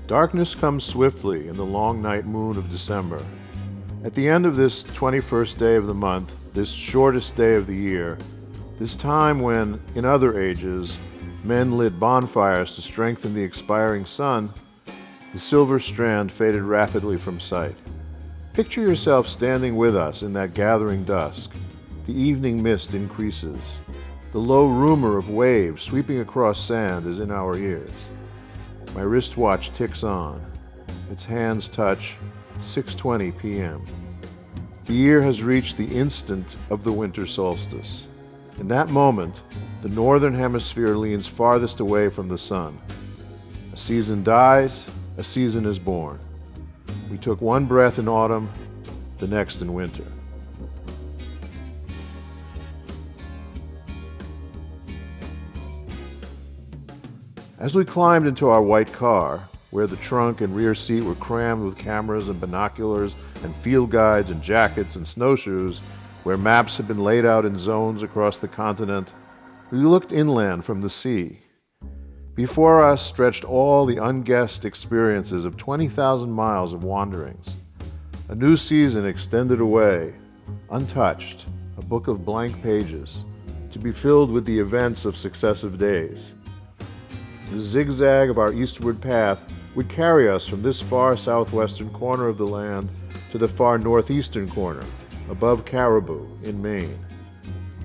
Darkness comes swiftly in the long night moon of December. At the end of this 21st day of the month, this shortest day of the year, this time when, in other ages, men lit bonfires to strengthen the expiring sun, the silver strand faded rapidly from sight. Picture yourself standing with us in that gathering dusk. The evening mist increases. The low rumor of waves sweeping across sand is in our ears. My wristwatch ticks on. Its hands touch 6:20 p.m. The year has reached the instant of the winter solstice. In that moment, the northern hemisphere leans farthest away from the sun. A season dies, a season is born. We took one breath in autumn, the next in winter. As we climbed into our white car, where the trunk and rear seat were crammed with cameras and binoculars and field guides and jackets and snowshoes, where maps had been laid out in zones across the continent, we looked inland from the sea. Before us stretched all the unguessed experiences of 20,000 miles of wanderings. A new season extended away, untouched, a book of blank pages, to be filled with the events of successive days. The zigzag of our eastward path would carry us from this far southwestern corner of the land to the far northeastern corner, above Caribou, in Maine.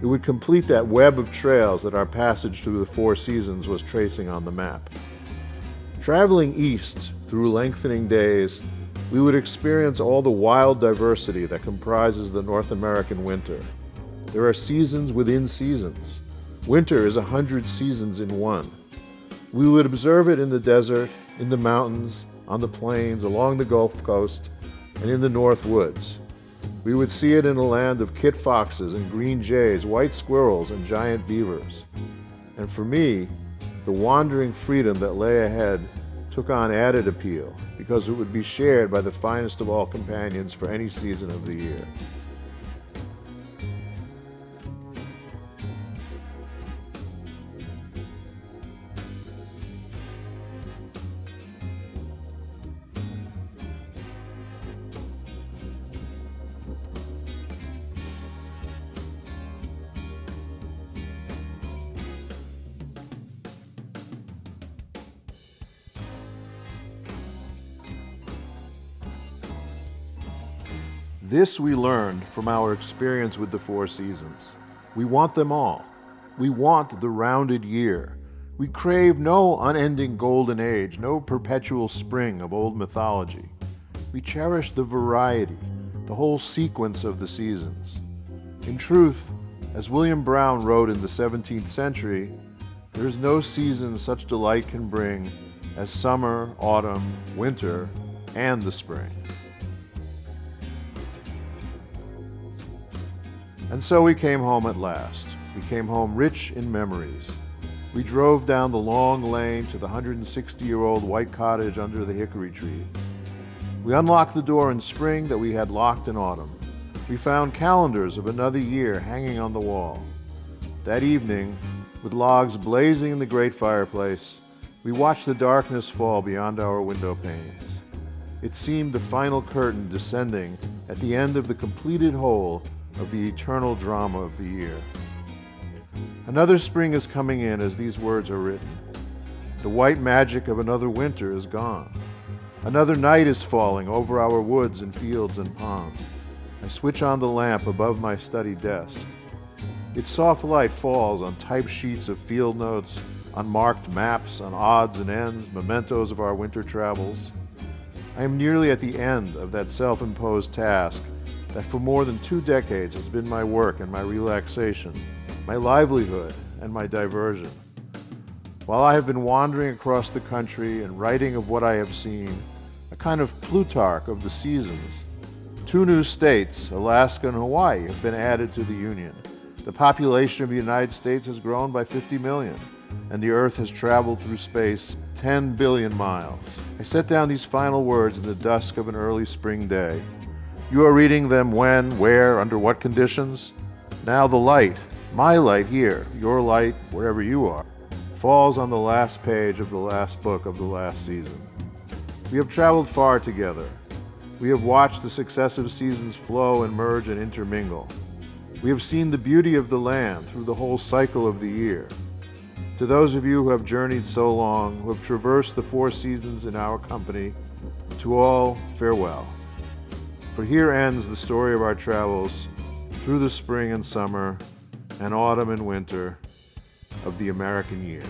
It would complete that web of trails that our passage through the Four Seasons was tracing on the map. Traveling east through lengthening days, we would experience all the wild diversity that comprises the North American winter. There are seasons within seasons. Winter is 100 seasons in one. We would observe it in the desert, in the mountains, on the plains, along the Gulf Coast, and in the North Woods. We would see it in a land of kit foxes and green jays, white squirrels and giant beavers. And for me, the wandering freedom that lay ahead took on added appeal because it would be shared by the finest of all companions for any season of the year. This we learned from our experience with the Four Seasons. We want them all. We want the rounded year. We crave no unending golden age, no perpetual spring of old mythology. We cherish the variety, the whole sequence of the seasons. In truth, as William Brown wrote in the 17th century, there is no season such delight can bring as summer, autumn, winter, and the spring. And so we came home at last. We came home rich in memories. We drove down the long lane to the 160-year-old white cottage under the hickory trees. We unlocked the door in spring that we had locked in autumn. We found calendars of another year hanging on the wall. That evening, with logs blazing in the great fireplace, we watched the darkness fall beyond our window panes. It seemed the final curtain descending at the end of the completed whole of the eternal drama of the year. Another spring is coming in as these words are written. The white magic of another winter is gone. Another night is falling over our woods and fields and ponds. I switch on the lamp above my study desk. Its soft light falls on typed sheets of field notes, on marked maps, on odds and ends, mementos of our winter travels. I am nearly at the end of that self-imposed task that for more than 2 decades has been my work and my relaxation, my livelihood and my diversion. While I have been wandering across the country and writing of what I have seen, a kind of Plutarch of the seasons, 2 new states, Alaska and Hawaii, have been added to the Union. The population of the United States has grown by 50 million, and the Earth has traveled through space 10 billion miles. I set down these final words in the dusk of an early spring day. You are reading them when, where, under what conditions? Now the light, my light here, your light wherever you are, falls on the last page of the last book of the last season. We have traveled far together. We have watched the successive seasons flow and merge and intermingle. We have seen the beauty of the land through the whole cycle of the year. To those of you who have journeyed so long, who have traversed the 4 seasons in our company, to all, farewell. For here ends the story of our travels through the spring and summer and autumn and winter of the American year.